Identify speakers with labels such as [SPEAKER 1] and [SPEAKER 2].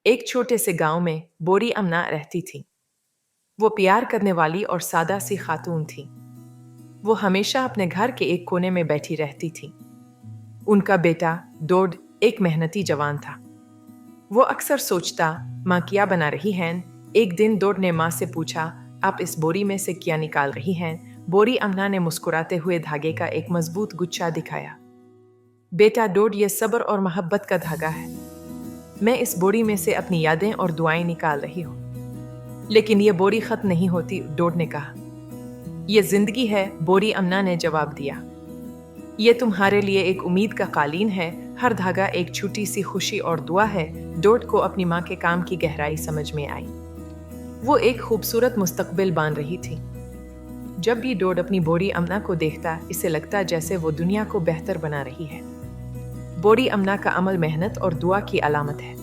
[SPEAKER 1] ایک چھوٹے سے گاؤں میں بوڑی امنا رہتی تھی۔ وہ پیار کرنے والی اور سادہ سی خاتون تھی۔ وہ ہمیشہ اپنے گھر کے ایک کونے میں بیٹھی رہتی تھی۔ ان کا بیٹا ڈوڈ ایک محنتی جوان تھا۔ وہ اکثر سوچتا، ماں کیا بنا رہی ہیں؟ ایک دن ڈوڈ نے ماں سے پوچھا، آپ اس بوری میں سے کیا نکال رہی ہیں؟ بوڑی امنا نے مسکراتے ہوئے دھاگے کا ایک مضبوط گچھا دکھایا۔ بیٹا ڈوڈ، یہ صبر اور محبت کا دھاگا ہے۔ میں اس بوری میں سے اپنی یادیں اور دعائیں نکال رہی ہوں۔ لیکن یہ بوری ختم نہیں ہوتی، ڈوڈ نے کہا۔ یہ زندگی ہے، بوڑی امنا نے جواب دیا۔ یہ تمہارے لیے ایک امید کا قالین ہے، ہر دھاگا ایک چھوٹی سی خوشی اور دعا ہے۔ ڈوڈ کو اپنی ماں کے کام کی گہرائی سمجھ میں آئی۔ وہ ایک خوبصورت مستقبل بان رہی تھی۔ جب بھی ڈوڈ اپنی بوڑی امنا کو دیکھتا، اسے لگتا جیسے وہ دنیا کو بہتر بنا رہی ہے۔ بوڑی امنا کا عمل محنت اور دعا کی علامت ہے۔